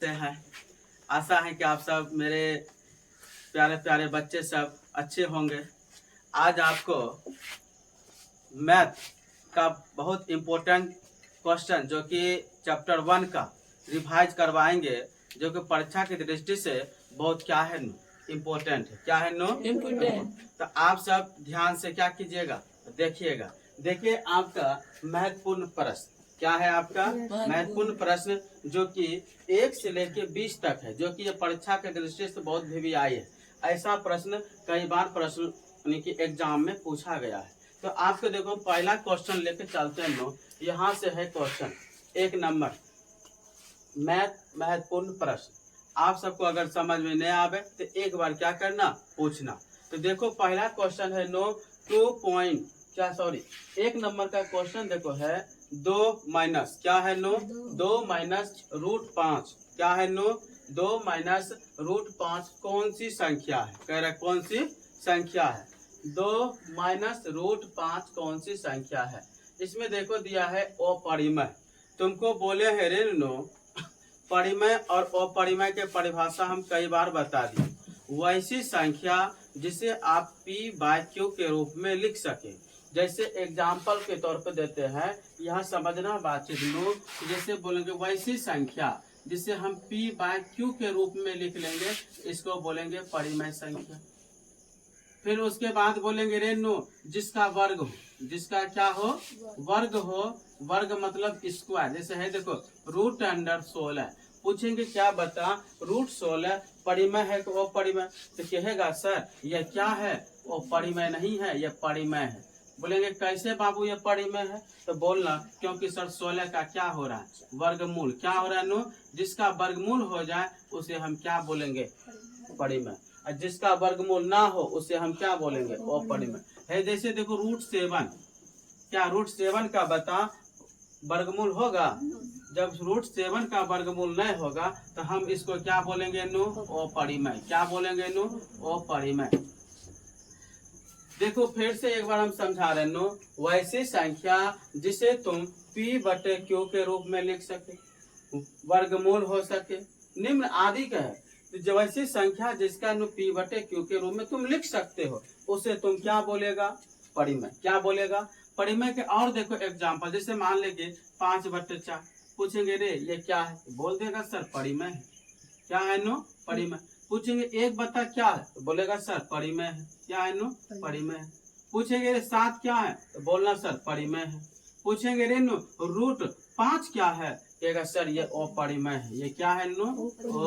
से हैं। आशा है कि आप सब मेरे प्यारे प्यारे बच्चे सब अच्छे होंगे। आज आपको मैथ का बहुत इम्पोर्टेंट क्वेश्चन जो कि चैप्टर 1 का रिवाइज करवाएंगे, जो कि परीक्षा की दृष्टि से बहुत क्या है इम्पोर्टेंट है। क्या है नो इम्पोर्टेंट। तो आप सब ध्यान से क्या कीजिएगा, देखिएगा। देखिए आपका महत्वपूर्ण प्रश्न क्या है। आपका महत्वपूर्ण प्रश्न जो कि 1 से लेकर 20 तक है, जो कि ये परीक्षा के दृष्टि से बहुत VVI है। ऐसा प्रश्न कई बार प्रश्न यानी कि एग्जाम में पूछा गया है। तो आपको देखो पहला क्वेश्चन लेके चलते हैं लोग। यहाँ से है क्वेश्चन 1 नंबर महत्वपूर्ण प्रश्न। आप सबको अगर समझ में नहीं आवे तो एक बार क्या करना, पूछना। तो देखो पहला क्वेश्चन है नो 1 नंबर का क्वेश्चन देखो है 2 माइनस क्या है नो 2 माइनस √5 क्या है नो 2 माइनस √5 कौन सी संख्या है। कह रहा कौन सी संख्या है। 2 माइनस √5 कौन सी संख्या है। इसमें देखो दिया है अपरिमेय। तुमको बोले हैं रे नो परिमेय और अपरिमेय के परिभाषा हम कई बार बता दिए। वैसी संख्या जिसे आप P/Q के रूप में लिख सके। जैसे एग्जाम्पल के तौर पर देते हैं, यहाँ समझना बातचीत लोग। जैसे बोलेंगे वैसी संख्या जिसे हम P/Q के रूप में लिख लेंगे, इसको बोलेंगे परिमेय संख्या। फिर उसके बाद बोलेंगे रेनो जिसका वर्ग हो, जिसका क्या हो वर्ग हो। वर्ग मतलब स्क्वायर। जैसे है देखो √16 पूछेंगे क्या बता √16 परिमेय है कि अपरिमेय। तो कहेगा सर यह क्या है, अपरिमेय नहीं है, यह परिमेय है। बोलेंगे कैसे बाबू ये परिमेय है। तो बोलना क्योंकि सर 16 का क्या हो रहा है वर्गमूल। क्या हो रहा है नो जिसका वर्गमूल हो जाए उसे हम क्या बोलेंगे परिमेय, और जिसका वर्गमूल ना हो उसे हम क्या बोलेंगे अपरिमेय है। जैसे देखो √7 क्या √7 का बता वर्गमूल होगा। जब √7 का वर्गमूल नहीं होगा तो हम इसको क्या बोलेंगे नो अपरिमेय। क्या बोलेंगे नो अपरिमेय। देखो फिर से एक बार हम समझा रहे नो वैसी संख्या जिसे तुम P/Q के रूप में लिख सके, वर्गमूल हो सके, निम्न आदि का है। तो जो वैसी संख्या जिसका P/Q के रूप में तुम लिख सकते हो उसे तुम क्या बोलेगा परिमेय। क्या बोलेगा परिमेय के। और देखो एग्जाम्पल जैसे मान लेंगे 5/4 पूछेंगे रे ये क्या है, बोल देगा सर परिमेय है। क्या है नो परिमेय। पूछेंगे 1 क्या है तो बोलेगा सर परिमेय है। क्या है नो परिमेय है। पूछेंगे रे 7 क्या है तो बोलना सर परिमेय है। पूछेंगे रे नो √5 क्या है, कहेगा सर ये अपरिमेय है। ये क्या है नो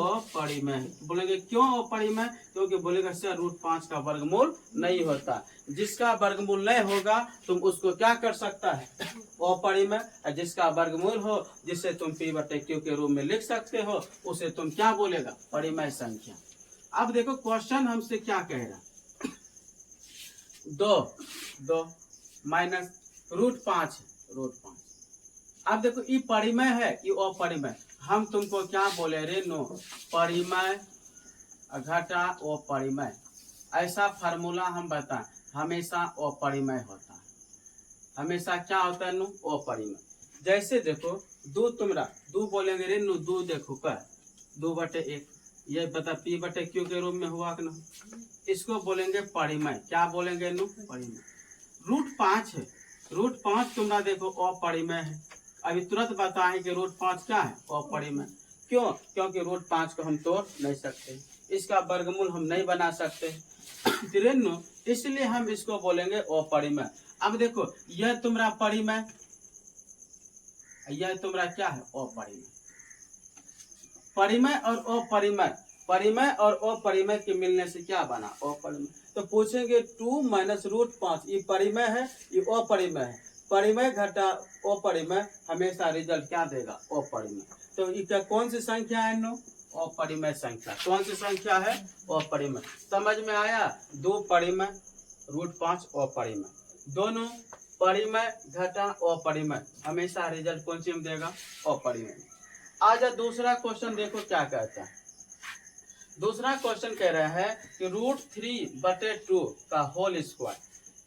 अपरिमेय है। बोलेंगे क्यों अपरिमेय, क्योंकि बोलेगा सर √5 का वर्गमूल नहीं होता। जिसका वर्गमूल नहीं होगा तुम उसको क्या कर सकता है अपरिमेय, जिसका वर्गमूल हो जिसे तुम P/Q के रूप में लिख सकते हो उसे तुम क्या बोलेगा परिमेय संख्या। अब देखो क्वेश्चन हमसे क्या कह रहा 2 माइनस √5 √5। अब देखो ये परिमेय है ये अपरिमेय। हम तुमको क्या बोले रे नो परिमेय घटा अपरिमेय। ऐसा फार्मूला हम बताएं हमेशा अपरिमेय होता है। हमेशा क्या होता है नो अपरिमेय। जैसे देखो दो बोलेंगे रे नो 2 देखो का 2/1 ये बता P/Q के रूप में हुआ कि ना, इसको बोलेंगे परिमेय। क्या बोलेंगे नो परिमेय। √5 है, √5 तुम्हारा देखो अपरिमेय है। अभी तुरंत बताएं कि √5 क्या है अपरिमेय। क्यों, क्योंकि √5 को हम तोड़ नहीं सकते, इसका वर्गमूल हम नहीं बना सकते इसलिए हम इसको बोलेंगे अपरिमेय। अब देखो यह तुम्हारा परिमेय, यह तुम्हारा क्या है अपरिमेय। परिमेय और अपरिमेय, परिमेय और अपरिमेय के मिलने से क्या बना अपरिमेय। तो पूछेंगे 2 माइनस √5 ये परिमेय है ये अपरिमेय है। परिमेय घटा अपरिमेय हमेशा रिजल्ट क्या देगा अपरिमेय। तो इसका कौन सी संख्या है नो अपरिमेय संख्या। कौन सी संख्या है अपरिमेय। समझ में आया। 2 परिमेय √5 अपरिमेय, दोनों परिमेय घटा अपरिमेय हमेशा रिजल्ट कौन सी में देगा अपरिमेय। आज दूसरा क्वेश्चन देखो क्या कहता है। दूसरा क्वेश्चन कह रहा है कि √3/2 का होल स्क्वायर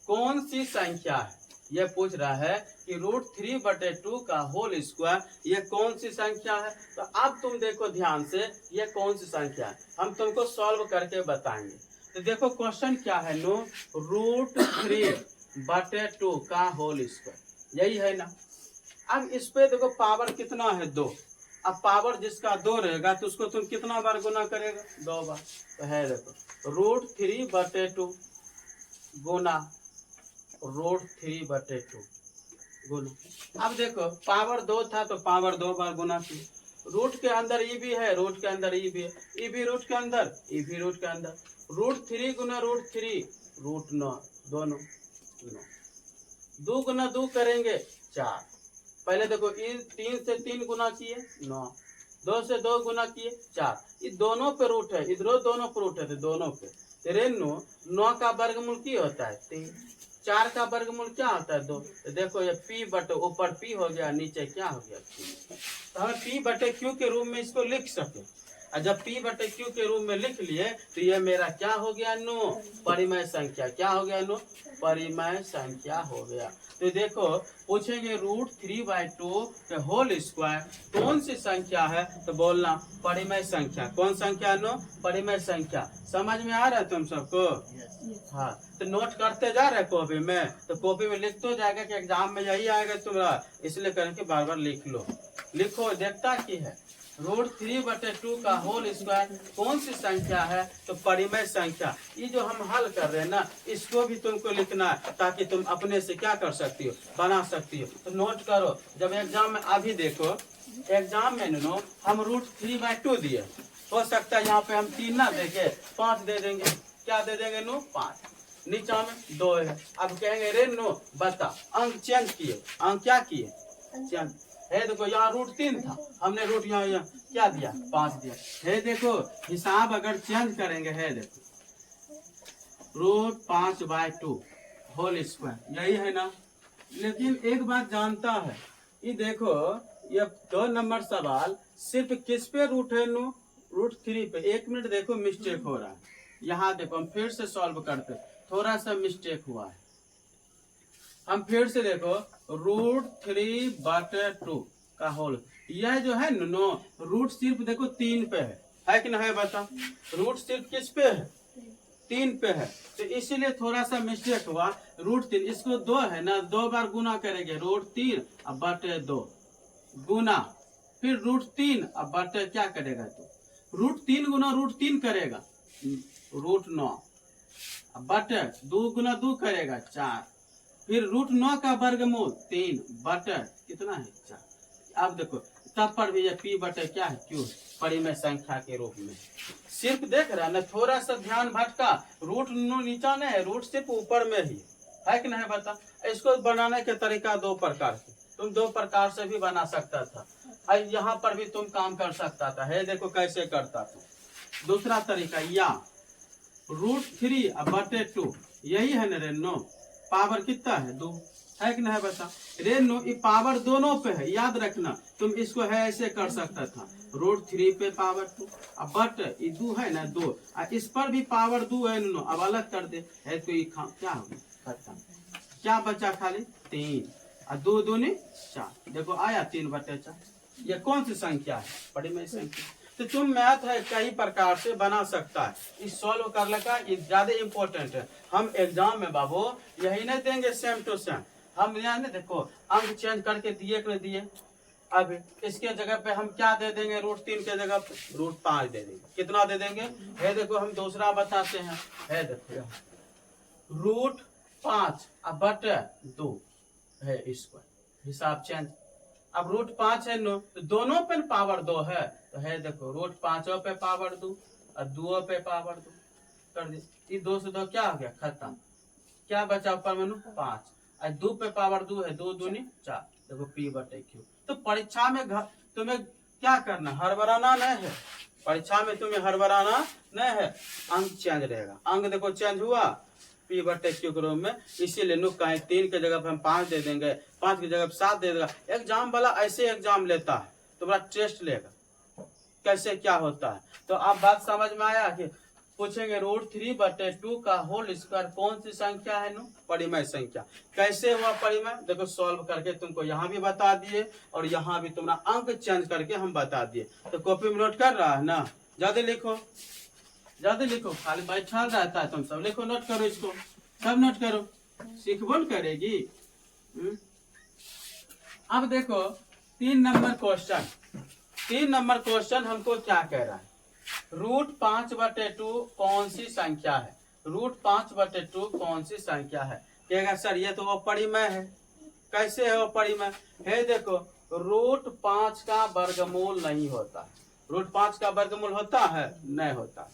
कौन सी संख्या है। ये पूछ रहा है कि √3/2 का होल स्क्वायर ये कौन सी संख्या है। तो अब तुम देखो ध्यान से, ये कौन सी संख्या है, हम तुमको सॉल्व करके बताएंगे। तो देखो क्वेश्चन क्या है, √3/2 का होल स्क्वायर, यही है ना। अब इस पे देखो पावर कितना है, 2। अब पावर जिसका 2 रहेगा तो उसको तुम कितना बार गुना करेगा, 2 बार। तो है देखो √3/2 गुना √3/2 गुना। अब देखो पावर 2 था तो पावर 2 बार गुना किए। रूट के अंदर ई भी है, रूट के अंदर ई भी है, ई भी रूट के अंदर, ई भी रूट के अंदर। √3 गुना √3 √9, दोनों 9। 2 गुना 2 करेंगे 4। पहले देखो 3 से 3 गुना किए 9, 2 से 2 गुना किए 4। ये दोनों पे रूट है, इधरों दोनों पे रूट है, तो दोनों पे रेनो 9 का वर्गमूल क्या होता है 3, 4 का वर्गमूल क्या होता है 2। तो देखो ये p/, ऊपर p हो गया, नीचे क्या हो गया q। तो हम p/q के रूप में इसको लिख सके। और जब p/q के रूप में लिख लिए तो ये मेरा क्या हो गया नो, परिमेय संख्या। क्या हो गया नो, परिमेय संख्या हो गया। तो देखो पूछेंगे √3/2 के होल स्क्वायर कौन सी संख्या है, तो बोलना परिमेय संख्या। कौन संख्या नो, परिमेय संख्या। समझ में आ रहा है तुम सबको। हाँ, तो नोट करते जा रहे कॉपी में, तो कॉपी में लिख तो जाएगा कि एग्जाम में यही आएगा तुम्हारा, इसलिए करके बार बार लिख लो। लिखो, देखता की है √3/2 का होल स्क्वायर कौन सी संख्या है, तो परिमेय संख्या। ये जो हम हल कर रहे हैं ना, इसको भी तुमको लिखना है ताकि तुम अपने से क्या कर सकती हो, बना सकती हो। तो नोट करो, जब एग्जाम में अभी देखो एग्जाम में नो हम √3/2 दिए, हो सकता है यहाँ पे हम 3 ना देके 5 दे देंगे। क्या दे देंगे नो, 5। नीचा में 2 है। अब कहेंगे रे नो बता, अंक चेंज किए, अंक क्या किए चेंज है। देखो यहाँ √3 था, हमने रूट यहाँ क्या दिया 5 दिया है। देखो हिसाब अगर चेंज करेंगे है, देखो √5/2 होल स्क्वायर, यही है ना। लेकिन एक बात जानता है, ये देखो ये 2 नंबर सवाल सिर्फ किस पे रूट है नो, √3 पे। 1 मिनट देखो मिस्टेक हो रहा है, यहाँ देखो हम फिर से सॉल्व करते, थोड़ा सा मिस्टेक हुआ है। हम फिर से देखो √3/2 का होल, यह जो है नो रूट सिर्फ देखो 3 पे है कि नहीं है बता। रूट सिर्फ किस पे है, 3 पे है, तो इसीलिए थोड़ा सा मिस्टेक हुआ। √3 इसको 2 है ना, 2 बार गुना करेंगे √3/2 गुना, फिर √3 अब बटे क्या करेगा तो √3 गुना √3 करेगा √9, अब बटे 2 गुना 2 करेगा 4, फिर √9 का वर्गमूल 3 बटे कितना है 4। अब देखो तब पर भी ये p/, क्या है q, परिमेय संख्या के रूप में। सिर्फ देख रहा है ना, थोड़ा सा ध्यान भटका, रूट नीचा नहीं है, रूट सिर्फ ऊपर में ही है कि नहीं बता। इसको बनाने के तरीका 2 प्रकार के, तुम 2 प्रकार से भी बना सकता था, यहाँ पर भी तुम काम कर सकता था। है देखो कैसे करता था। दूसरा तरीका या √3/2, यही है ना रे नो, पावर कितना है 2 है कि नहीं बता। रे नो ये पावर दोनों पे है, याद रखना। तुम इसको है ऐसे कर सकता था, √3 पे पावर 2, अब बट ये 2 है ना 2, इस पर भी पावर 2 है नो, अब अलग कर दे है तो ये क्या होगा खत्म। क्या बचा खाली 3 और 2 दूनी 4। देखो आया 3/4। ये कौन सी संख्या है, परिमेय संख्या। तो तुम मैथ है कई प्रकार से बना सकता है, इस सॉल्व करने का ये ज्यादा इम्पोर्टेंट है। हम एग्जाम में बाबू यही नहीं देंगे सेम टू सेम, हम यहाँ नहीं देखो अंक चेंज करके दिए कि नहीं दिए। अब इसके जगह पे हम क्या दे देंगे, √3 के जगह पे √5 दे देंगे। कितना दे देंगे है देखो, हम दूसरा बताते हैं। है देखो √5/2 है, इसको हिसाब चेंज। अब √5 है नो, तो दोनों पे पावर 2 है, तो है देखो √5 पे पावर 2 और 2 पे पावर 2 कर दी। ये 2 से 2 क्या हो गया खत्म। क्या बचा ऊपर में 5 और 2 पे पावर 2 है, 2 दूनी 4। देखो p/q। तो परीक्षा में तुम्हें क्या करना, हड़बड़ाना नहीं है। परीक्षा में तुम्हें हड़बड़ाना नहीं है, अंक चेंज रहेगा। अंक देखो चेंज हुआ p/q के रूप में, इसीलिए नुक कहें 3 के जगह पे हम 5 दे देंगे, 5 की जगह पे 7 दे देगा। एग्जाम वाला ऐसे एग्जाम लेता है, तुम्हारा टेस्ट लेगा कैसे क्या होता है। तो आप बात समझ में आया कि पूछेंगे √3/2 का होल स्क्वायर कौन सी संख्या है नो? परिमेय संख्या। कैसे हुआ परिमेय? देखो सॉल्व करके तुमको यहाँ भी बता दिए और यहाँ भी तुम्हारा अंक चेंज करके हम बता दिए। तो कॉपी में नोट कर रहा है ना? ज्यादा लिखो, ज्यादा लिखो, खाली बैठा रहता है तुम सब। लिखो, नोट करो, इसको सब नोट करो, सीखबो करेगी। अब देखो 3 नंबर क्वेश्चन, 3 नंबर क्वेश्चन हमको क्या कह रहा है? √5/2 कौन सी संख्या है? √5/2 कौन सी संख्या है? कहेगा सर ये तो अपरिमेय है। कैसे है अपरिमेय? है देखो, √5 का वर्गमूल नहीं होता। √5 का वर्गमूल होता है? नहीं होता।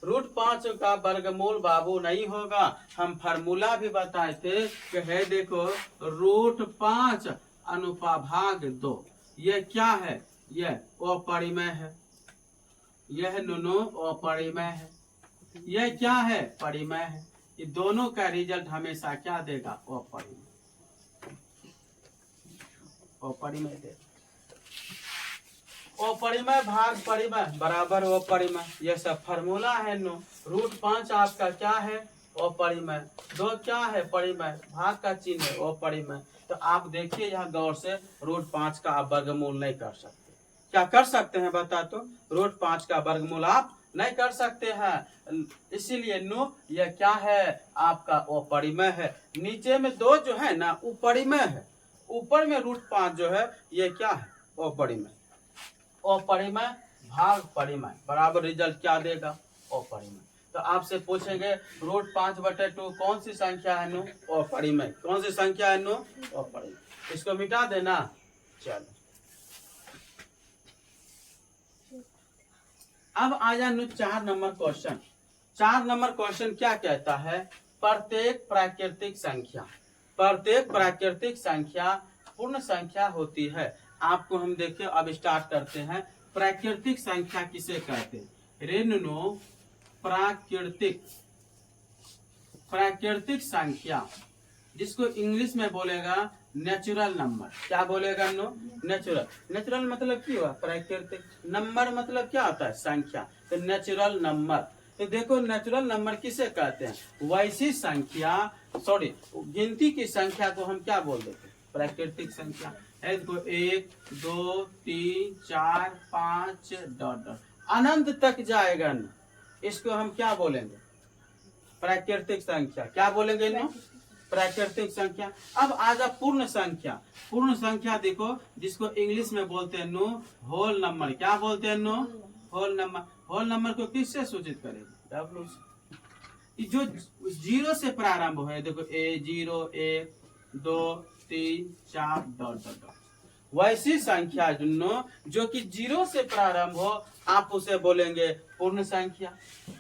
√5 का वर्गमूल बाबू नहीं होगा। हम फार्मूला भी बताए थे कि है देखो √5 अनुपाभाग 2। ये क्या है? यह अपरिमेय है। यह नुनो अपरिमेय है। यह क्या है? परिमेय है। ये दोनों का रिजल्ट हमेशा क्या देगा? अपरिमेय। अपरिमेय देगा। अपरिमेय भाग परिमेय बराबर अपरिमेय। यह सब फार्मूला है नो। √5 आपका क्या है? अपरिमेय। 2 क्या है? परिमेय। भाग का चिन्ह है अपरिमेय। तो आप देखिए यहाँ गौर से, √5 का आप वर्गमूल नहीं कर सकते। क्या कर सकते हैं बता तो? √5 का वर्गमूल आप नहीं कर सकते हैं, इसीलिए नो यह क्या है? आपका अपरिमेय है। नीचे में 2 जो है ना उपरिमेय है, ऊपर में √5 जो है ये क्या है? अपरिमेय। अपरिमेय भाग परिमेय बराबर रिजल्ट क्या देगा? अपरिमेय। तो आपसे पूछेंगे √5/2 कौन सी संख्या है नो? अपरिमेय। कौन सी संख्या है नो? अपरिमेय। इसको मिटा देना। चलो अब आ जा 4 नंबर क्वेश्चन। 4 नंबर क्वेश्चन क्या कहता है? प्रत्येक प्राकृतिक संख्या, प्रत्येक प्राकृतिक संख्या पूर्ण संख्या होती है। आपको हम देखिए, अब स्टार्ट करते हैं। प्राकृतिक संख्या किसे कहते हैं? रेनुनो प्राकृतिक, प्राकृतिक संख्या जिसको इंग्लिश में बोलेगा नेचुरल नंबर। क्या बोलेगा नो? नेचुरल। नेचुरल मतलब क्या हुआ? प्राकृतिक। नंबर मतलब क्या होता है? संख्या। तो नेचुरल नंबर। तो देखो नेचुरल नंबर किसे कहते हैं? वैसी संख्या, सॉरी गिनती की संख्या को हम क्या बोल देते हैं? प्राकृतिक संख्या। है देखो 1 2 3 4 5 डॉट डॉट अनंत तक जाएगा न, इसको हम क्या बोलेंगे? प्राकृतिक संख्या। क्या बोलेंगे नो? प्राकृतिक संख्या। अब आ जा पूर्ण संख्या। पूर्ण संख्या देखो जिसको इंग्लिश में बोलते हैं नो होल नंबर। क्या बोलते हैं no? Whole number. Whole number को किससे सूचित करेंगे? W से। जो 0 से प्रारंभ हो, देखो 0 1 2 3 4 डॉट डॉट डॉट। वैसी संख्या जो कि 0 से प्रारंभ हो, आप उसे बोलेंगे पूर्ण संख्या।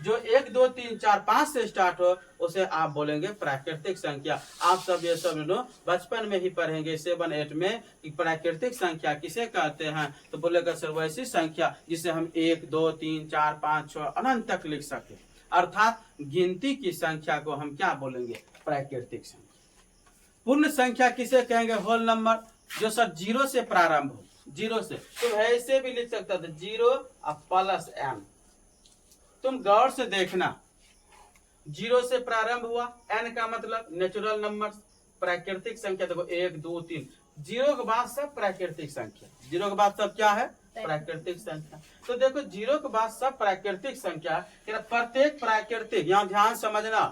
जो 1 2 3 4 5 से स्टार्ट हो, उसे आप बोलेंगे प्राकृतिक संख्या। आप सब ये सब बचपन में ही पढ़ेंगे 7 8 में कि प्राकृतिक संख्या किसे कहते हैं। तो बोलेगा सर वैसी संख्या जिसे हम 1 2 3 4 5 6 अनंत तक लिख सके, अर्थात गिनती की संख्या को हम क्या बोलेंगे? प्राकृतिक संख्या। पूर्ण संख्या किसे कहेंगे? Whole number. जो सर 0 से प्रारंभ हो, 0 से, तुम ऐसे भी लिख सकता था 0 प्लस m। तुम गौर से देखना, 0 से प्रारंभ हुआ, n का मतलब नेचुरल नंबर, प्राकृतिक संख्या। देखो 1 2 3, 0 के बाद सब प्राकृतिक संख्या। 0 के बाद सब क्या है? प्राकृतिक संख्या। तो देखो 0 के बाद सब प्राकृतिक संख्या। प्रत्येक प्राकृतिक, यहाँ ध्यान समझना,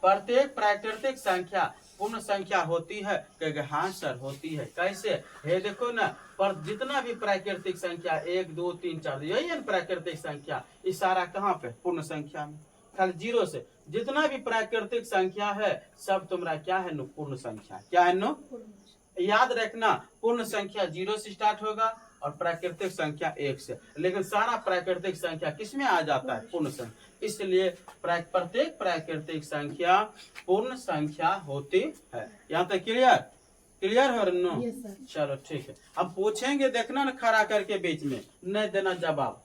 प्रत्येक प्राकृतिक संख्या पूर्ण संख्या होती है। कहेंगे हाँ सर होती है। कैसे? है देखो ना, पर जितना भी प्राकृतिक संख्या 1 2 3 4, यही है प्राकृतिक संख्या। इशारा कहाँ पे? पूर्ण संख्या में। खाली 0 से जितना भी प्राकृतिक संख्या है सब तुम्हारा क्या है नो? पूर्ण संख्या। क्या है नो? याद रखना, पूर्ण संख्या 0 से स्टार्ट होगा और प्राकृतिक संख्या 1 से, लेकिन सारा प्राकृतिक संख्या किसमें आ जाता है? पूर्ण संख्या। इसलिए प्रत्येक प्राकृतिक संख्या पूर्ण संख्या होती है। यहाँ तक क्लियर? क्लियर हो नो? चलो ठीक है। अब पूछेंगे, देखना ना खड़ा करके बीच में नहीं देना जवाब।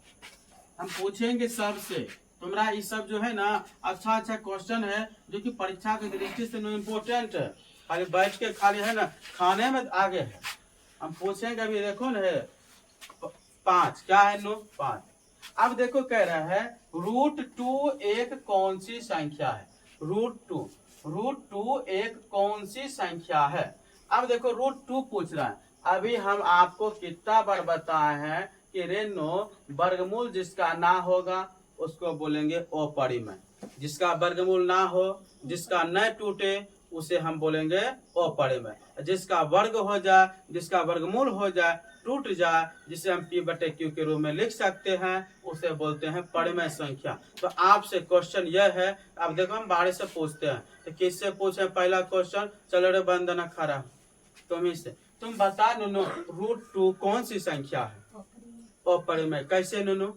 हम पूछेंगे सबसे। तुम्हारा ये सब जो है ना अच्छा अच्छा क्वेश्चन है जो कि परीक्षा की दृष्टि से इम्पोर्टेंट है। खाली बैठ के खाली है ना खाने में आगे है। हम पूछेंगे अभी देखो ना है 5। क्या है नो? 5। अब देखो कह रहा है √2 एक कौन सी संख्या है। √2 एक कौन सी संख्या है। अब देखो √2 पूछ रहा है। अभी हम आपको कितना बार बताए हैं कि रेनो वर्गमूल जिसका ना होगा उसको बोलेंगे अपरिमेय, जिसका वर्गमूल ना हो, जिसका न टूटे उसे हम बोलेंगे अपरिमेय, जिसका वर्ग हो जाए, जिसका वर्गमूल हो जाए, टूट जाए, जिसे हम P/Q के रूप में लिख सकते हैं, उसे बोलते हैं परिमेय संख्या। तो आपसे क्वेश्चन यह है, अब देखो हम बाहर से पूछते हैं, तो किससे पूछे पहला क्वेश्चन। चलो रे बंदना खड़ा तुम ही से, तुम बता नुनू √2 कौन सी संख्या है। अपरिमेय कैसे नुनू।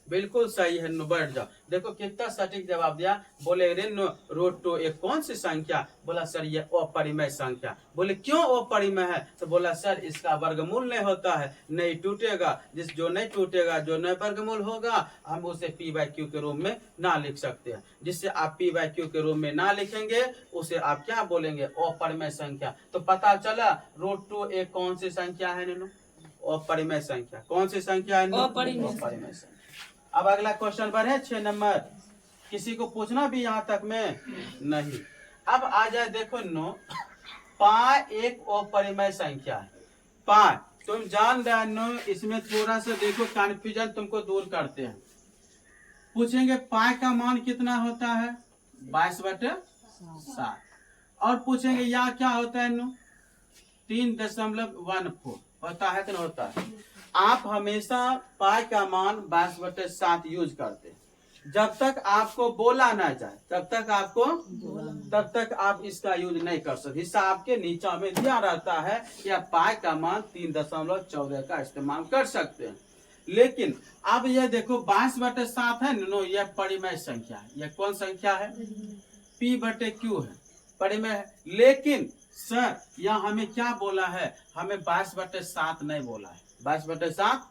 बिल्कुल सही है, बैठ जाओ। देखो कितना सटीक जवाब दिया। बोले रे √2 एक कौन सी संख्या। बोला सर ये अपरिमेय संख्या। बोले क्यों अपरिमेय है। तो बोला सर इसका वर्गमूल नहीं होता है, नहीं टूटेगा, जो नहीं टूटेगा, जो नहीं वर्गमूल होगा, हम उसे P/Q के रूप में ना लिख सकते हैं। जिससे आप P/Q के रूप में ना लिखेंगे उसे आप क्या बोलेंगे, अपरिमेय संख्या। तो पता चला √2 एक कौन सी संख्या है नीनू, अपरिमेय संख्या। कौन सी संख्या है? अपरिमेय संख्या। अब अगला क्वेश्चन बढ़े 6 नंबर। किसी को पूछना भी यहाँ तक में नहीं। अब आ जाए देखो नो, पाई एक अपरिमेय संख्या है। पाई तुम जान रहे नो, इसमें थोड़ा सा देखो कन्फ्यूजन तुमको दूर करते हैं। पूछेंगे पाई का मान कितना होता है, 22/7। और पूछेंगे यहाँ क्या होता है नो, 3.14 होता है कि नहीं होता है। आप हमेशा पाई का मान 22/7 यूज करते हैं। जब तक आपको बोला ना जाए तब तक आप इसका यूज नहीं कर सकते। हिस्सा आपके नीचा में दिया रहता है या पाई का मान 3.14 का इस्तेमाल कर सकते हैं। लेकिन अब यह देखो 22/7 है नो, यह परिमेय संख्या है। यह कौन संख्या है, P/Q है, परिमेय है। लेकिन सर यहाँ हमें क्या बोला है, हमें 22/7 नहीं बोला है। 22/7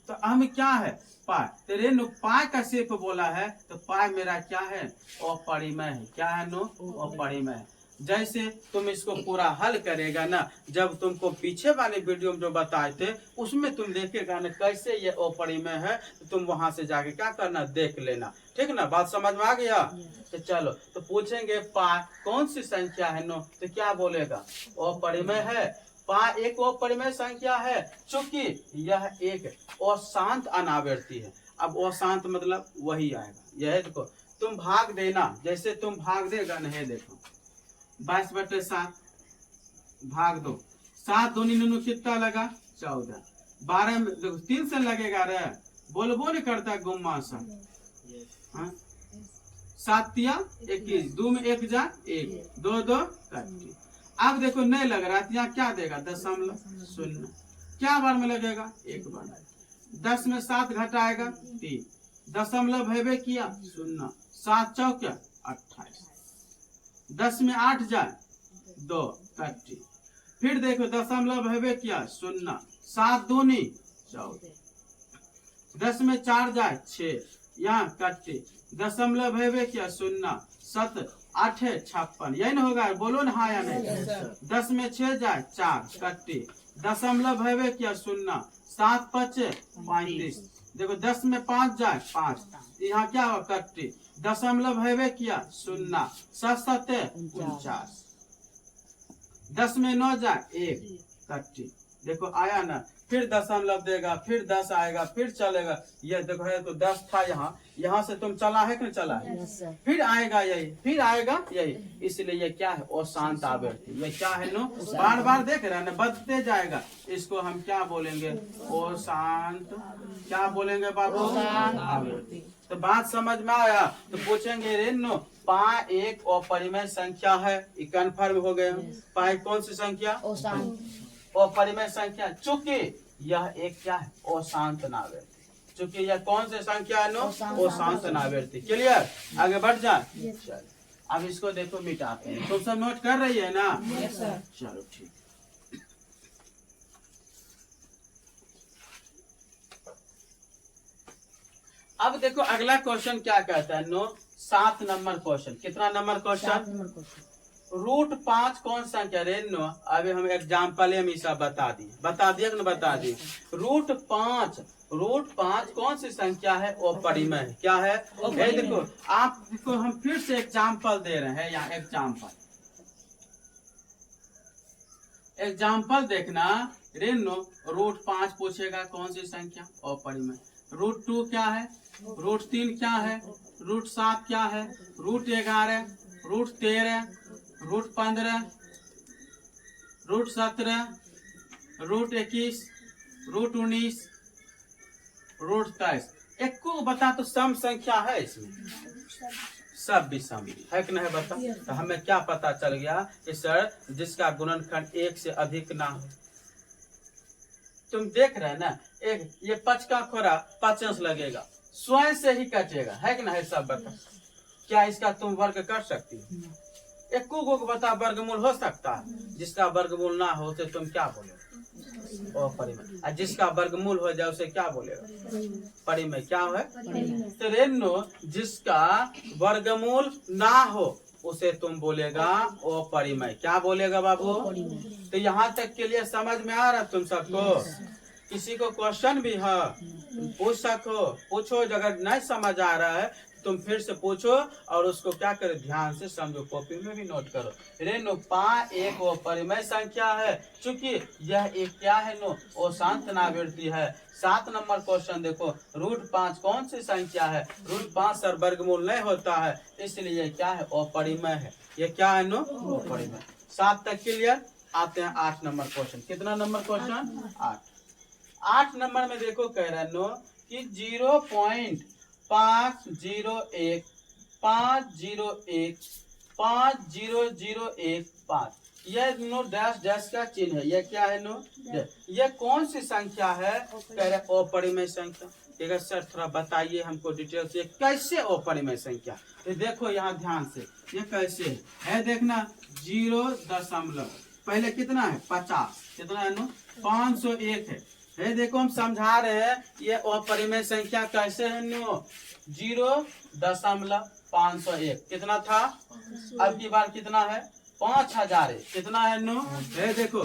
तो हम क्या है, पाई। तेरे नो पाई का सिर्फ बोला है, तो पाई मेरा क्या है, अपरिमेय है। क्या है नो, अपरिमेय है। जैसे तुम इसको पूरा हल करेगा ना, जब तुमको पीछे वाले वीडियो में जो बताए थे उसमें तुम देखेगा ना कैसे ये अपरिमेय है, तो तुम वहां से जाके क्या करना, देख लेना। ठीक ना, बात समझ में आ गया। तो चलो, तो पूछेंगे पाई कौन सी संख्या है नो, तो क्या बोलेगा, अपरिमेय है। पाई एक अपरिमेय संख्या है, चूंकि यह एक अशांत अनावर्ती है। अब अशांत मतलब वही आएगा, यह देखो तुम भाग देना, जैसे तुम भाग देगा नहीं, देखो 22/7 भाग दो, 7 दूनी नुनू कितना लगा, 14। 12 में देखो 3 से लगेगा रे, बोलबो नहीं करता गुम्मा सा। 7 तिया 21, 2 में 1 जा 1, 2 2 30। अब देखो नहीं लग रहा है, यहाँ क्या देगा, 0.0। क्या बार में लगेगा, 1 बार। 10 में 7 घटाएगा 3, दशमलव है किया 0, 7 चौक 28। 10 में 8 जाए 2 30। फिर देखो दशमलव है किया 0, 7 दूनी 14। 10 में 4 जाए 6, यहाँ कट्टी, दशमलव है किया 0, 7 8 56। यही ना होगा, बोलो ना हाँ या नहीं। 10 में 6 जाए 4 कट्टी, दशमलव है किया 0, 7 5 35। देखो 10 में 5 जाए 5, यहाँ क्या हो कट्टी, दशमलव है किया 0, 7 7 49। 10 में 9 जाए 1 कट्टी, देखो आया ना। फिर दशमलव देगा, फिर 10 आएगा, फिर चलेगा। ये देखो है तो 10 था यहाँ से तुम चला है कि नहीं चला है, फिर आएगा यही, फिर आएगा यही। इसलिए ये क्या है, अशांत आवर्ती। ये क्या है नो, बार बार देख रहे हैं ना, बढ़ते जाएगा। इसको हम क्या बोलेंगे, अशांत, क्या बोलेंगे बाबू, आवर्ती। तो बात समझ में आया। तो पूछेंगे रे नो, पाई एक अपरिमेय संख्या है, ये कन्फर्म हो गया। पाई कौन सी संख्या, अपरिमेय संख्या, चूंकि यह एक क्या है, अशांत नावर्ती। चूंकि यह कौन सी संख्या है नो, अशांत नावर्ती। क्लियर, आगे बढ़ जाए। अब इसको देखो मिटाते हैं। तुम सब नोट कर रही है ना, चलो ठीक। अब देखो अगला क्वेश्चन क्या कहता है नो, 7 नंबर क्वेश्चन। कितना नंबर क्वेश्चन, रूट 5 कौन संख्या रे नो? अभी हम एग्जाम्पल में सब बता दिए कि न बता दिए। रूट 5 कौन सी संख्या है? अपरिमेय है। क्या है? ये देखो आप देखो, हम फिर से एग्जाम्पल दे रहे हैं। यहाँ एग्जाम्पल देखना रे नो। रूट 5 पूछेगा कौन सी संख्या? अपरिमेय। रूट 2 क्या है? रूट 3 क्या है? रूट 7 क्या है? Root 11, root 13, root 15, root 17, root 21, root 19, root 23। एक को बता तो सम संख्या है इसमें? सब भी सम है कि नहीं? बता। तो हमें क्या पता चल गया कि सर जिसका गुणनखंड 1 से अधिक ना हो। तुम देख रहे हैं ना, एक ये 5 का खोरा 50 लगेगा, स्वयं से ही कटेगा, है कि नहीं? सब बता। क्या इसका तुम वर्ग कर सकती हो? एक को बता वर्गमूल हो सकता है? जिसका वर्गमूल ना हो उसे तुम क्या बोलोगे? अपरिमेय। और जिसका वर्गमूल हो जाए उसे क्या बोलेगा? परिमेय। क्या है? तो रेनो जिसका वर्गमूल ना हो उसे तुम बोलेगा अपरिमेय। क्या बोलेगा बाबू? तो यहाँ तक के लिए समझ में आ रहा तुम सबको? किसी को क्वेश्चन भी है पूछ सको, पूछो। अगर नहीं समझ आ रहा है तुम फिर से पूछो और उसको क्या करे, ध्यान से समझो, कॉपी में भी नोट करो। रेनो 5 एक वो परिमेय संख्या है, चूंकि यह एक क्या है नो? वो शांतनावृत्ति है। 7 नंबर क्वेश्चन देखो, रूट 5 कौन सी संख्या है? रूट 5 सर वर्गमूल नहीं होता है, इसलिए क्या है? अपरिमेय है। ये क्या है नो? अपरिमेय। 7 तक क्लियर। आते हैं 8 नंबर क्वेश्चन। कितना नंबर क्वेश्चन? 8 नंबर में देखो कह रहा है नो कि 0.5015015 यह नो डैश डैश का चिन्ह है। यह क्या है नो? यह कौन सी संख्या है? कह रहे अपरिमेय संख्या। ठीक है सर, थोड़ा बताइए हमको डिटेल से, कैसे अपरिमेय संख्या? तो देखो यहाँ ध्यान से, ये कैसे है देखना। 0 पहले कितना है? 50। कितना है नो? 501 है। देखो हम समझा रहे हैं ये अपरिमेय संख्या कैसे है नो? 0.501 कितना था? अब की बार कितना है? 5000 है। कितना है नो? देखो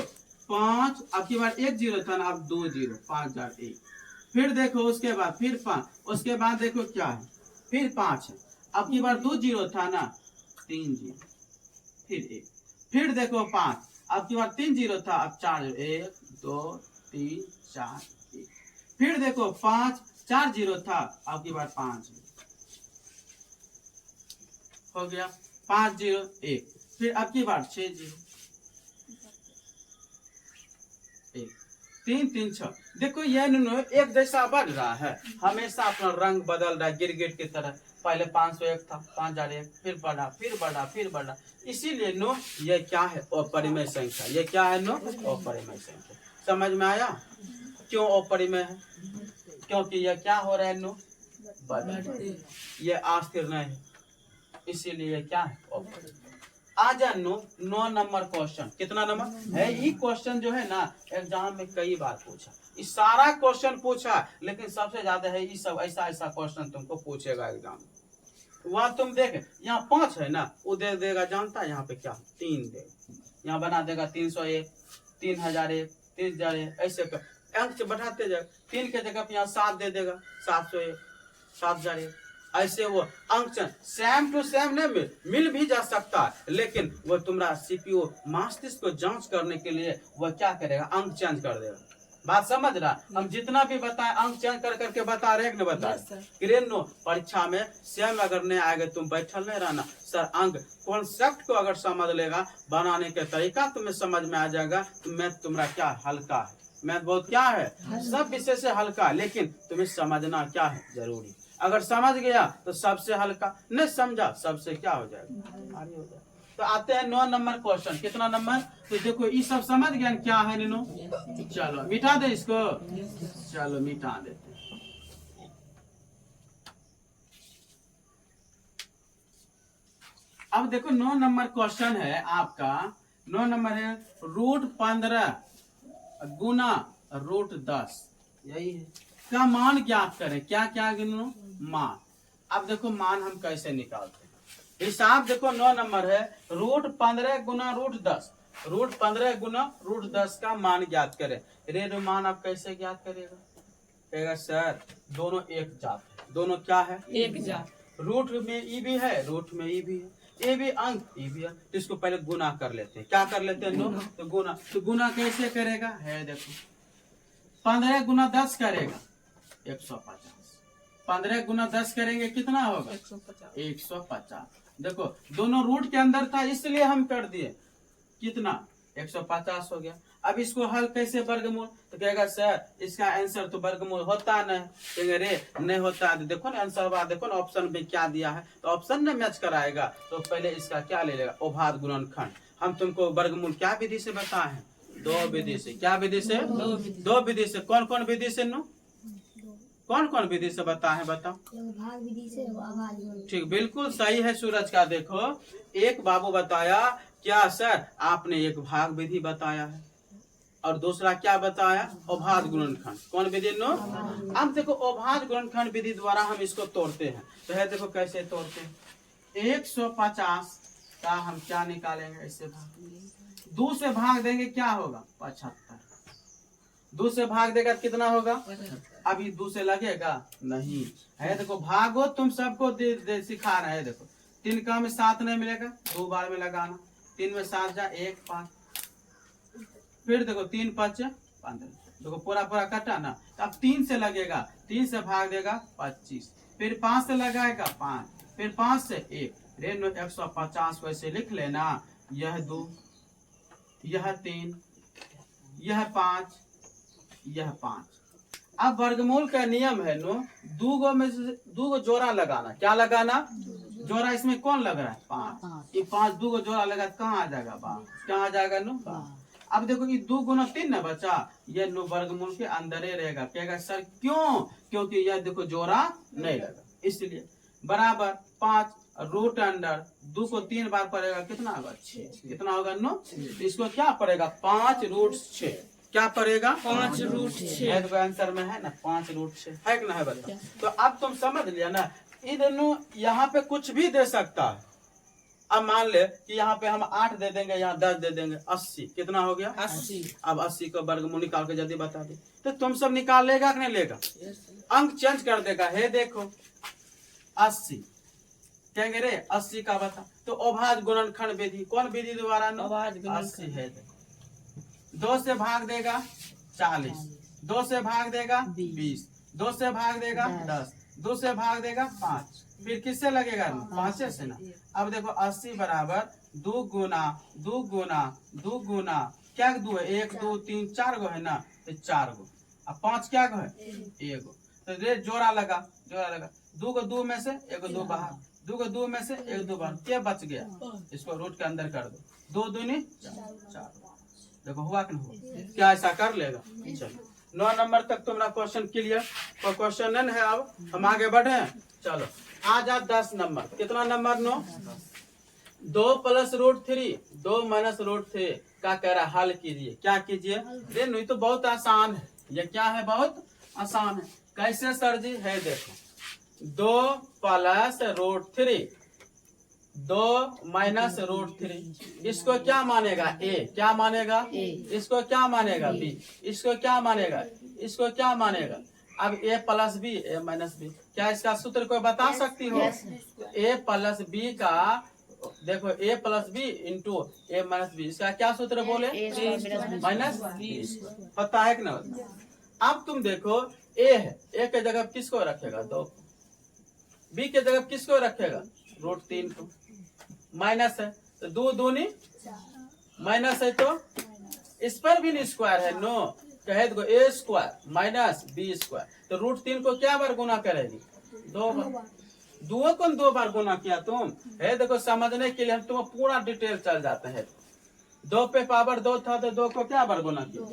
5, अब की बार 1 0 था ना, अब 2 0, 5001। फिर देखो उसके बाद फिर 5, उसके बाद देखो क्या है? फिर 5 है। अब की बार 2 0 था ना, 3 0, फिर 1, फिर देखो 5, अब की बार 3 0 था, अब 4 1 2 3 4 1, फिर देखो 5 4 0 था, अब की बार 5 हो गया, 5 0 1, फिर अब की बार 6 0 1 3 3 6। देखो यह एक जैसा बढ़ रहा है, हमेशा अपना रंग बदल रहा है गिरगिट की तरह। पहले 501 था, 5001, फिर बढ़ा फिर बढ़ा फिर बढ़ा। इसीलिए नो ये क्या है? अपरिमेय संख्या। ये क्या है नो? अपरिमेय संख्या। समझ में आया क्यों अपरिमेय है? क्योंकि यह क्या हो रहा है नो? बढ़ते। ये अस्थिर नहीं है, इसीलिए क्या है? अपरिमेय। आ जा नो 9 नंबर क्वेश्चन। कितना नंबर है? ये क्वेश्चन जो है ना एग्जाम में कई बार पूछा, इस सारा क्वेश्चन पूछा, लेकिन सबसे ज्यादा है ये सब ऐसा ऐसा क्वेश्चन तुमको पूछेगा एग्जाम में। वहां तुम देख, यहाँ 5 है ना, वो दे देगा जानता है यहाँ पे क्या? 3 दे, यहाँ बना देगा 301, 3001, 30001, ऐसे कर अंक से बढ़ाते जाए। 3 के जगह पे यहाँ 7 दे देगा, 701, 7001, ऐसे वो अंक सेम टू सेम नहीं मिल भी जा सकता है, लेकिन वो तुम्हारा सीपीयू मस्तिष्क को जांच करने के लिए वो क्या करेगा? अंक चेंज कर देगा। बात समझ रहा? हम जितना भी बताए अंक चेंज कर करके बता रहे न बता रहे। नो परीक्षा में सेम अगर नहीं आएगा, तुम बैठल नहीं रहना सर। अंक कॉन्सेप्ट को अगर समझ लेगा, बनाने के तरीका तुम्हें समझ में आ जाएगा, तो मैथ तुम्हारा क्या हल्का है। मैथ बहुत क्या है? सब विषय से हल्का, लेकिन तुम्हें समझना क्या है? जरूरी। अगर समझ गया तो सबसे हल्का, नहीं समझा सबसे क्या हो जाएगा? भारी हो जाएगा। तो आते हैं 9 नंबर क्वेश्चन। कितना नंबर? तो देखो ये सब समझ गया क्या है नीनो? चलो मिटा दे इसको, चलो मिटा देते। अब देखो 9 नंबर क्वेश्चन है आपका। 9 नंबर है √15 गुना √10, यही है का मान ज्ञात करें। क्या क्या गिनो? मान। अब देखो मान हम कैसे निकालते हैं, हिसाब देखो 9 नंबर है, √15 गुना √10, √15 गुना √10 का मान ज्ञात करें। रे मान आप कैसे ज्ञात करेगा? कहेगा सर दोनों एक जात है, दोनों क्या है? एक जात। रूट में ई भी है, रूट में ई भी है, ए भी अंक ई भी है, तो इसको पहले गुना कर लेते हैं। क्या कर लेते हैं? नो, तो गुना कैसे करेगा? है देखो 15 गुना 10 करेगा 150, 15 गुना 10 करेंगे कितना होगा? 150। देखो दोनों रूट के अंदर था इसलिए हम कर दिए, कितना? 150 हो गया। अब इसको हल कैसे? वर्गमूल। तो कहेगा सर इसका आंसर तो वर्गमूल होता नहीं। कहेंगे रे नहीं होता है, देखो ना आंसर बात, देखो ना ऑप्शन में क्या दिया है, तो ऑप्शन ने मैच कराएगा। तो पहले इसका क्या ले लेगा? अभाज्य गुणनखंड। हम तुमको वर्गमूल क्या विधि से बताए हैं? 2 विधि से। क्या विधि से? 2 विधि से। कौन कौन विधि से? नो कौन कौन विधि से बताए हैं? बताओ। भाग विधि से अभाज्य। ठीक, बिल्कुल सही है सूरज का। देखो एक बाबू बताया, क्या सर आपने एक भाग विधि बताया है, और दूसरा क्या बताया? अभाज्य गुणनखंड। कौन विधि? नो। अब देखो अभाज्य गुणनखंड विधि द्वारा हम इसको तोड़ते हैं। तो है देखो कैसे तोड़ते हैं। 150 का हम क्या निकालेंगे? ऐसे भाग, 2 से भाग देंगे क्या होगा? 75। 2 से भाग देगा कितना होगा? अभी 2 से लगेगा नहीं है। देखो भागो तुम सबको सिखा रहे हैं। देखो 3 का में 7 नहीं मिलेगा, 2 बार में लगाना। 3 में 7 जा 1 5, फिर देखो 3 5 15, देखो पूरा पूरा कटा ना। अब 3 से लगेगा, 3 से भाग देगा 25, फिर 5 से लगाएगा 5, फिर 5 से 1। रे 150 वैसे लिख लेना। यह 2, यह 3, यह 5, यह 5। अब वर्गमूल का नियम है नो, 2 गो में 2 गो जोड़ा लगाना। क्या लगाना? जोड़ा। इसमें कौन लग रहा है? 5। ये 5 2 गो जोड़ा लगा, कहाँ आ जाएगा? 12। कहाँ आ जाएगा? नो 12। अब देखो ये 2 गुना 3 ना बचा, ये नो वर्गमूल के अंदर ही रहेगा। कहेगा सर क्यों? क्योंकि यह देखो जोड़ा नहीं लगा, इसलिए। बराबर 5 रूट अंडर 2 को 3 बार पड़ेगा, कितना होगा? 6। कितना होगा? नो। इसको क्या पड़ेगा? 5 रूट 6। क्या पड़ेगा? 5 रूट 6। तो आंसर में है ना 5 रूट 6 है कि ना है? बता। तो अब तुम समझ लिया ना, इधर यहाँ पे कुछ भी दे सकता है। अब मान ले कि यहाँ पे हम 8 दे देंगे, यहाँ 10 दे देंगे, 80। कितना हो गया? 80। अब 80 को वर्गमूल निकाल के जल्दी बता दे। तो तुम सब निकाल लेगा कि नहीं लेगा? अंक चेंज कर देगा। है देखो 80, कहेंगे रे 80 का बता। तो अभाज्य गुणनखंड विधि। कौन विधि द्वारा? अभाज्य गुणनखंड। 80 है। 2 से भाग देगा 40, 2 से भाग देगा 20, 2 से भाग देगा 10, 2 से भाग देगा 5, फिर किससे लगेगा? 5 से ना। अब देखो 80 बराबर 2 गुना 2 गुना 2 गुना क्या 2 है? 1 2 3 4 गो है ना, तो 4 गो। अब 5 क्या गो है? 1 गो। तो ये जोड़ा लगा, जोड़ा लगा। 2 को 2 में से 1 2 बाहर, 2 को 2 में से 1 2 बाहर, क्या बच गया? इसको रूट के अंदर कर दो। 2 दूनी 4। देखो हुआ कि नहीं हुआ? क्या ऐसा कर लेगा? चलो 9 नंबर तक तुम्हारा क्वेश्चन क्लियर। कोई क्वेश्चन नहीं है? अब हम आगे बढ़े। चलो आ जा 10 नंबर। कितना नंबर? 9। 2 + √3, 2 - √3 का कह रहा हल कीजिए। क्या कीजिए? ये नहीं तो बहुत आसान है। ये क्या है? बहुत आसान है। कैसे सर जी? है देखो 2 + √3, 2 - √3, इसको क्या मानेगा? ए। क्या मानेगा? इसको क्या मानेगा? बी। इसको क्या मानेगा? इसको क्या मानेगा? अब a + b, a - b। क्या इसका सूत्र कोई बता सकती हो? a + b का देखो a + b into a - b, इसका क्या सूत्र बोले? -b। पता है कि ना? अब तुम देखो a है, a के जगह किसको रखेगा? 2। b के जगह किसको रखेगा? √3 को। माइनस है तो 2 दूनी माइनस है, तो इस पर भी स्क्वायर है। नो कहे तो a² - b²। तो √3 को क्या बार गुना करेगी? 2 बार। 2 को 2 बार गुना किया तुम। है देखो समझने के लिए हम तुम पूरा डिटेल चल जाते हैं। 2 पे पावर 2 था तो 2 को क्या बार गुना किया,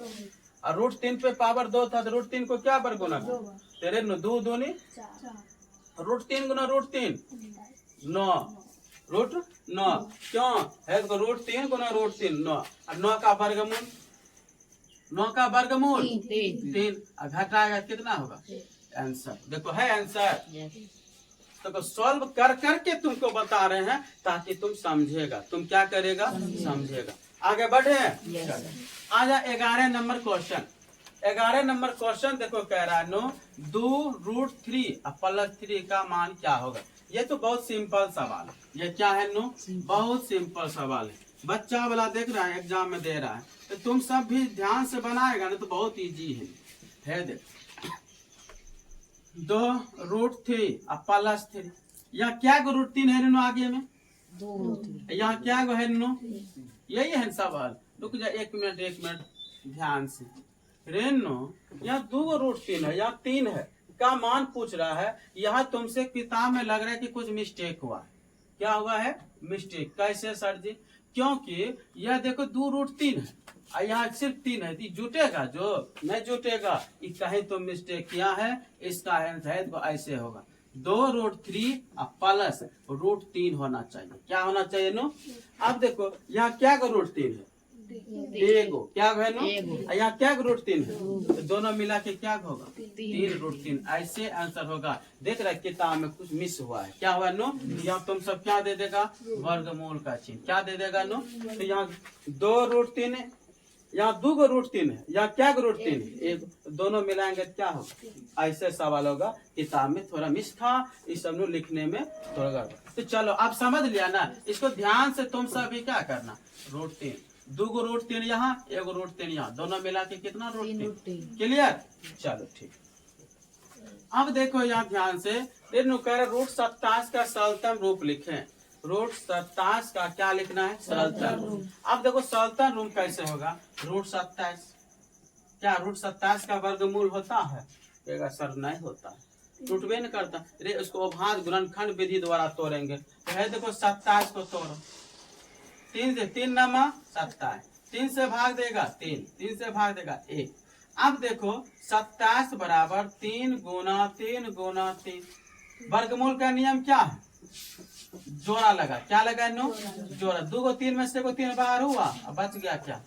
और √3 पे पावर 2 था तो √3 को क्या बार गुना किया? तेरे 2 दूनी √3 गुना √3 9, √9। क्यों है? तो √3 गुना √3 9, और 9 का वर्गमूल, 9 का वर्गमूल 3, और घटाएगा कितना होगा? आंसर देखो है आंसर। तो सॉल्व कर करके तुमको बता रहे हैं ताकि तुम समझेगा। तुम क्या करेगा? समझेगा। आगे बढ़े। आ जा 11 नंबर क्वेश्चन। 11 नंबर क्वेश्चन देखो कह रहा है नो 2√3 प्लस 3 का मान क्या होगा। ये तो बहुत सिंपल सवाल है। ये क्या है नो? बहुत सिंपल सवाल है। बच्चा वाला देख रहा है, एग्जाम में दे रहा है, तो तुम सब भी ध्यान से बनाएगा ना तो बहुत इजी है। देख 2√3 प्लस 3, यहाँ क्या गो √3 है नो? आगे में यहाँ क्या गो है नो? यही है सवाल। रुक जा 1 मिनट ध्यान से। रेनो यहाँ 2√3 है, यहाँ 3 है का मान पूछ रहा है। यहाँ तुमसे किताब में लग रहा है कि कुछ मिस्टेक हुआ है। क्या हुआ है? मिस्टेक। कैसे सर जी? क्योंकि यह देखो 2√3 है और यहाँ सिर्फ 3 है, तो जुटेगा? जो नहीं जुटेगा। कहीं तो मिस्टेक किया है, इसका आंसर तो ऐसे होगा 2√3 प्लस √3 होना चाहिए। क्या होना चाहिए नो? अब देखो यहाँ क्या को √3 है? एगो। क्या है नो? यहाँ क्या √3 है? तो दोनों मिला के क्या होगा? 3√3। ऐसे आंसर होगा। देख रहे किताब में कुछ मिस हुआ है। क्या हुआ नो? यहाँ तुम सब क्या दे देगा? वर्गमूल का चिन्ह। क्या दे देगा नो? तो यहाँ 2√3 है, यहाँ 2 √3 है, यहाँ क्या √3 है? एक। दोनों मिलाएंगे क्या होगा? ऐसे सवाल होगा। किताब में थोड़ा मिस था, इस सब लिखने में थोड़ा गड़बड़। तो चलो अब समझ लिया ना। इसको ध्यान से तुम सब भी क्या करना? √3, 2 √3 यहाँ, 1 √3 यहाँ, दोनों मिला के कितना? √3। क्लियर? चलो ठीक। अब देखो यहाँ ध्यान से √27 का सरलतम रूप लिखें। √27 का क्या लिखना है? सरलतम रूप। अब देखो सरलतम रूप कैसे होगा? √27 क्या √27 का वर्गमूल होता है? सर नहीं होता है, टूटबे नहीं करता रे। उसको अभाज्य गुणनखंड विधि द्वारा तोड़ेंगे। तो है देखो 27 को तोड़ो, 3 से 3 नमा 27, 3 से भाग देगा 3, 3 से भाग देगा 1। अब देखो 27 बराबर 3 गुना 3 गुना 3। वर्गमूल का नियम क्या है? जोड़ा लगा। क्या लगा नो? जोड़ा। 2 को 3 में से को 3 बाहर हुआ, अब बच गया क्या?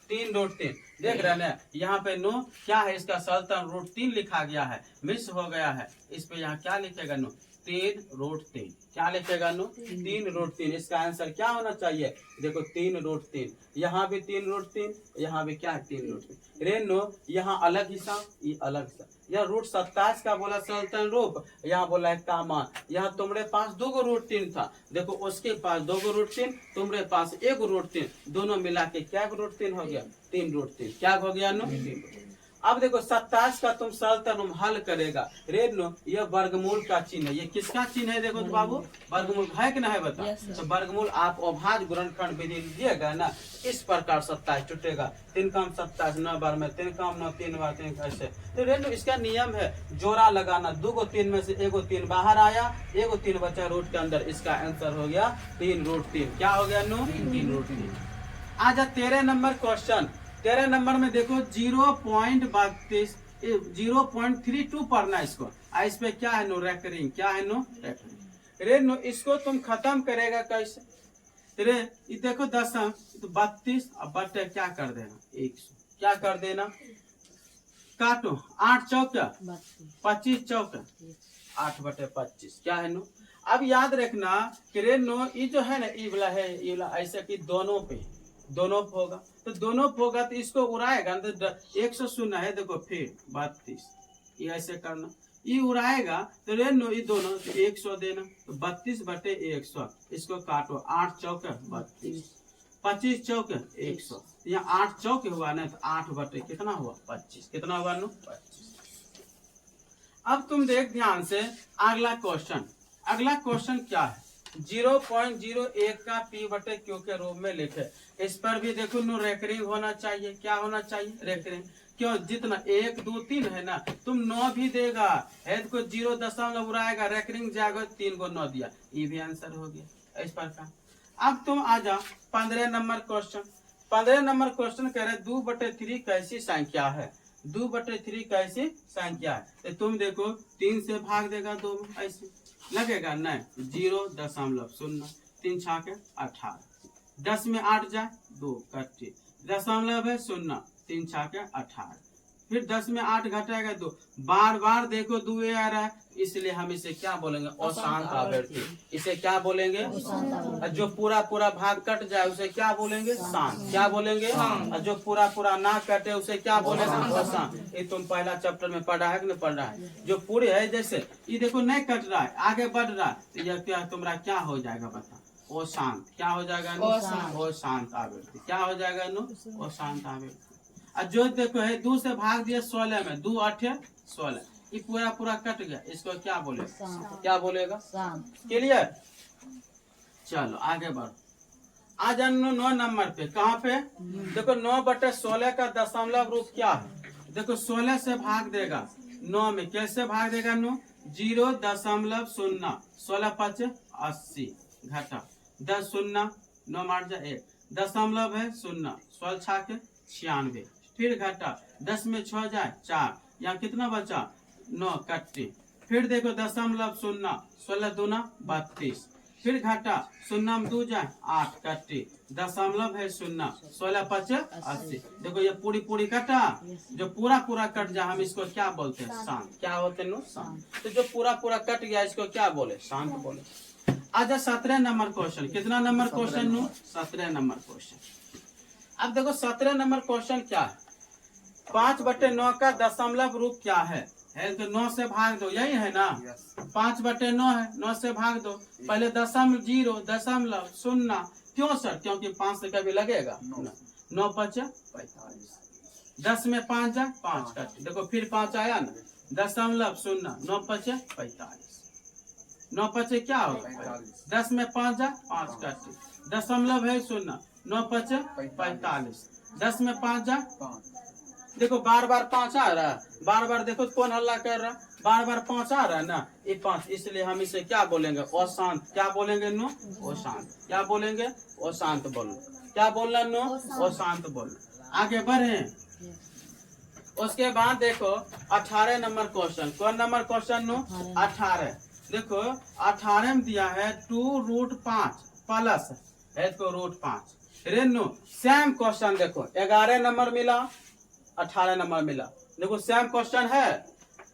3√3। देख रहे हैं यहाँ पे नो क्या है? इसका सरलतम √3 लिखा गया है, मिस हो गया है। इस पे यहाँ क्या लिखेगा नो? 3√3। क्या लिखेगा नो? 3√3। इसका आंसर क्या होना चाहिए? देखो 3√3, यहाँ भी 3√3, यहाँ भी क्या है? 3√3। रे नो यहाँ अलग हिसाब, ये अलग हिसाब। यह √27 का बोला सरलतम रूप, यहाँ बोला है का मान। यहाँ तुम्हारे पास 2 √3 था, देखो उसके पास 2 √3, तुम्हारे पास 1 √3, दोनों मिला के क्या √3 हो गया? 3√3। क्या हो गया नो? 3। अब देखो 27 का तुम सरलतम हल करेगा। रेड नो यह वर्गमूल का चिन्ह है। ये किसका चिन्ह है? देखो तो बाबू वर्गमूल है कि नहीं बता? तो वर्गमूल आप अभाज्य गुणनखंड विधि लीजिएगा ना, इस प्रकार 27 टूटेगा। 3 कम 27, 9 बार में 3 कम 9, 3 बार 3 ऐसे। तो रेड नो इसका नियम है जोड़ा लगाना। 2 को 3 में से 1 को 3 बाहर आया, 1 को 3 बचा रूट के अंदर। इसका आंसर हो गया 3√3। क्या हो गया नो? 3√3। आजा 13 नंबर क्वेश्चन। 13 नंबर में देखो 0.32 0.32 पढ़ना इसको। इस पे क्या है नो? रेकरिंग। क्या है नो? रेकरिंग। रे नो इसको तुम खत्म करेगा कैसे? रे ये देखो 10 तो 32 अब बटे क्या कर देना? 100। क्या कर देना? काटो 8 चौका 25 चौका 8/25। क्या है नो? अब याद रखना कि रे नो ये जो है ना ये वाला है, ये वाला ऐसा कि दोनों पे होगा। तो दोनों पे होगा तो इसको उड़ाएगा तो 100 शून्य है। देखो फिर 32 ये ऐसे करना, ये उड़ाएगा तो रे नो ये दोनों 100 देना। तो 32/100 इसको काटो। 8 चौके 32, 25 चौके 100। यहाँ 8 चौके हुआ ना, तो 8 बटे कितना हुआ? 25। कितना हुआ नो? 25। अब तुम देख ध्यान से अगला क्वेश्चन। अगला क्वेश्चन क्या है? 0.01 का P/Q के रूप में लिखे। इस पर भी देखो नो रेकरिंग होना चाहिए। क्या होना चाहिए? रेकरिंग। क्यों? जितना 1 2 3 है ना, तुम 9 भी देगा है को 0 दशमलव उड़ाएगा, रेकरिंग जाएगा 3 को 9 दिया, ये भी आंसर हो गया इस प्रकार। अब तुम आ जाओ 15 नंबर क्वेश्चन। 15 नंबर क्वेश्चन कह रहे 2/3 कैसी संख्या है? 2/3 कैसी संख्या है? तो तुम देखो 3 से भाग देगा 2 में, ऐसे लगेगा नहीं 0.0, 3 छाके 18, 10 में 8 जाए 2 कट्टे, दशमलव है 0, 3 छाके 18, फिर 10 में 8 घटाएगा 2, बार बार देखो 2 आ रहा है, इसलिए हम इसे क्या बोलेंगे? अशांत आवर्ती। इसे क्या बोलेंगे? और जो पूरा पूरा भाग कट जाए उसे क्या बोलेंगे? शांत। क्या बोलेंगे? और जो पूरा पूरा ना कटे उसे क्या बोलेंगे? अशांत। ये तुम पहला चैप्टर में पढ़ा है कि नहीं पढ़ा है? जो पूरे है, जैसे ये देखो नहीं कट रहा है, आगे बढ़ रहा है, तो यह क्या तुम्हारा क्या हो जाएगा? बता। अशांत। क्या हो जाएगा? अशांत आवर्ती। क्या हो जाएगा? अशांत आवर्ती। और जो देखो है 2 से भाग दिया 16 में, 2 8 16, ये पूरा पूरा कट गया, इसको क्या बोलेगा? क्या बोलेगा? क्लियर? चलो आगे बढ़ो। आ जानो 9 नंबर पे। कहाँ पे? देखो 9/16 का दशमलव रूप क्या है? देखो 16 से भाग देगा 9 में, कैसे भाग देगा? 0.0, 16 5 80, घटा 10 0, 9 8 1, दशमलव है 0, 16 6 96, फिर घटा 10 में 6 जाए 4, यहाँ कितना बचा? 9 कट्टी, फिर देखो दशमलव 0, 16 2 32, फिर घटा 0 में 2 जाए 8 कट्टी, दशमलव है 0, 16 5 80। देखो ये पूरी पूरी कटा, जो पूरा पूरा कट जाए हम इसको क्या बोलते हैं? शांत। क्या होते हैं? शांत। तो जो पूरा पूरा कट गया इसको क्या बोले? शांत बोले। आजा 17 नंबर क्वेश्चन। कितना नंबर क्वेश्चन? 17 number question. अब देखो 17 नंबर क्वेश्चन क्या है? 5/9 का दशमलव रूप क्या है? तो 9 से भाग दो, यही है ना? 5/9 है, 9 से भाग दो। पहले 0.0, क्यों सर? क्योंकि 5 से कभी लगेगा? 9 5 45, 10 में 5 जाए 5 कट, देखो फिर 5 आया ना, दशमलव 0, 9 5 45, 9 5 क्या होगा? 10 में 5 जाए 5 कट, दशमलव है 0, 9 5 45, 10 में 5 जाए, देखो बार बार 5 आ रहा है, बार बार देखो कौन हल्ला कर रहा है, बार बार 5 आ रहा है ना, ये 5, इसलिए हम इसे क्या बोलेंगे? अशांत। क्या बोलेंगे? अशांत। क्या बोलेंगे? अशांत बोलो। क्या बोलना? अशांत बोलो। आगे बढ़े। उसके बाद देखो 18 नंबर क्वेश्चन। कौन नंबर क्वेश्चन? 18। देखो 18 में दिया है 2√5 प्लस है तो √5। रेनो सेम क्वेश्चन देखो 11 नंबर मिला, 18 नंबर मिला। देखो सेम क्वेश्चन है,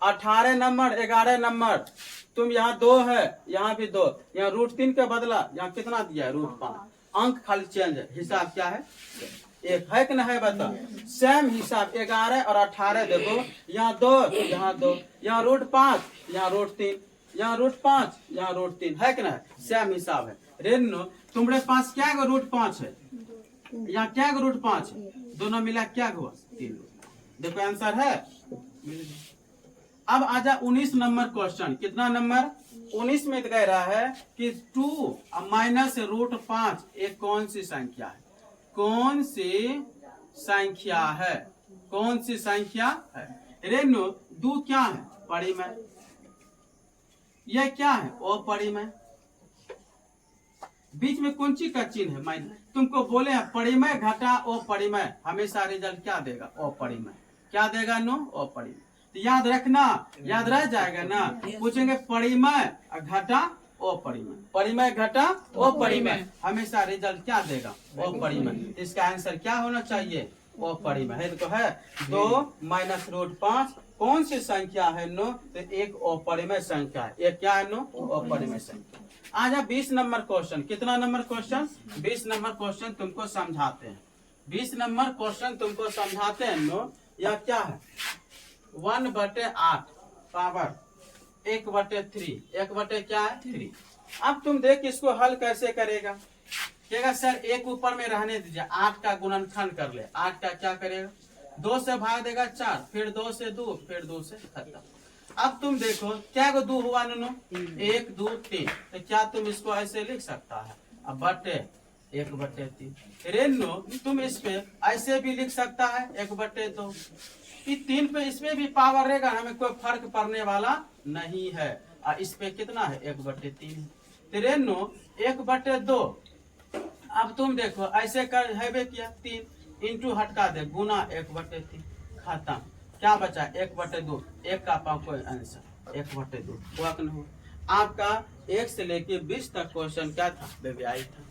18 नंबर 11 नंबर। तुम यहाँ 2 है, यहाँ भी 2, यहाँ √3 के बदला यहाँ कितना दिया है? √5। अंक खाली चेंज है, हिसाब क्या है? एक है कि नहीं है? बता। सेम हिसाब 11 और 18 देखो, यहाँ 2, यहाँ 2, यहाँ √5, यहाँ √3, यहाँ √5, यहाँ √3, है कि नहीं? सेम हिसाब है। रेनो तुम्हारे पास क्या √5 है? यहाँ क्या √5 है? दोनों मिला क्या हुआ? 3। देखो आंसर है। अब आजा 19 नंबर क्वेश्चन। कितना नंबर? 19 में कह रहा है कि 2 माइनस √5 एक कौन सी संख्या है? कौन सी संख्या है? कौन सी संख्या है? रेनो 2 क्या है? परिमेय। यह क्या है? अपरिमेय। बीच में कौन सी का चिन्ह है? माइनस। तुमको बोले हैं परिमेय घटा अपरिमेय, हमेशा रिजल्ट क्या देगा? अपरिमेय। क्या देगा? अपरिमेय। तो याद रखना, याद रह जाएगा ना। पूछेंगे परिमेय घटा अपरिमेय, परिमेय घटा अपरिमेय, हमेशा रिजल्ट क्या देगा? अपरिमेय। इसका आंसर क्या होना चाहिए? अपरिमेय। है तो है 2 माइनस √5 कौन सी संख्या है? तो एक अपरिमेय संख्या है। एक क्या है? अपरिमेय संख्या। आजा 20 नंबर क्वेश्चन। कितना नंबर क्वेश्चन? 20 नंबर क्वेश्चन तुमको समझाते हैं। 20 नंबर क्वेश्चन तुमको समझाते हैं। यह क्या है? 1/8 पावर 1/3, 1 क्या है? 3। अब तुम देख इसको हल कैसे करेगा? कहेगा सर एक ऊपर में रहने दीजिए, 8 का गुणनखंड कर ले। 8 का क्या करेगा? 2 से भाग देगा 4, फिर 2 से 2, फिर 2 से खत्म। अब तुम देखो क्या 2 हुआ? 1 2 3, तो क्या तुम इसको ऐसे लिख सकता है? अब बटे 1/3। रेनो तुम इस पे ऐसे भी लिख सकता है 1/2। 3 पे इसमें भी पावर रहेगा, हमें कोई फर्क पड़ने वाला नहीं है। और इस पे कितना है? 1/3 है। रेनो 1/2। अब तुम देखो ऐसे कर है किया 3 इंटू हटका दे गुना 1/3, खत्म। क्या बचा? 1/2। 1 का कोई आंसर 1/2 हुआ कि नहीं हुआ? आपका 1 से लेके 20 तक क्वेश्चन क्या था? बेबी आई था।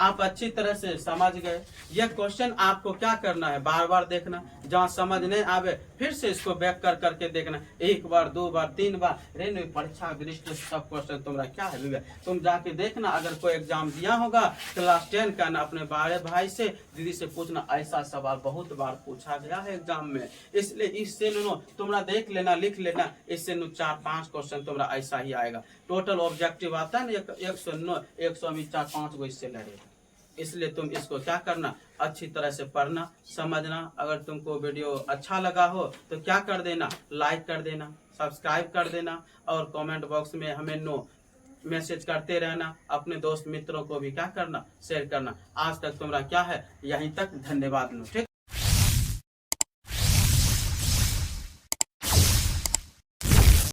आप अच्छी तरह से समझ गए। यह क्वेश्चन आपको क्या करना है, बार बार देखना, जहाँ समझ नहीं आवे फिर से इसको बैक कर करके देखना, 1 बार 2 बार 3 बार। रेलवे परीक्षा दृष्टि से सब क्वेश्चन तुम्हारा क्या है विवेक, तुम जाके देखना। अगर कोई एग्जाम दिया होगा क्लास 10 का ना, अपने बड़े भाई से दीदी से पूछना, ऐसा सवाल बहुत बार पूछा गया है एग्जाम में। इसलिए इससे नो तुम्हारा देख लेना, लिख लेना, इससे नो 4-5 क्वेश्चन तुम्हारा ऐसा ही आएगा। टोटल ऑब्जेक्टिव आता है ना 109, 100 में 4-5 गो इससे लड़ेगा। इसलिए तुम इसको क्या करना, अच्छी तरह से पढ़ना, समझना। अगर तुमको वीडियो अच्छा लगा हो तो क्या कर देना, लाइक कर देना, सब्सक्राइब कर देना, और कमेंट बॉक्स में हमें मैसेज करते रहना। अपने दोस्त मित्रों को भी क्या करना, शेयर करना। आज तक तुम्हारा क्या है, यहीं तक। धन्यवाद। ठीक।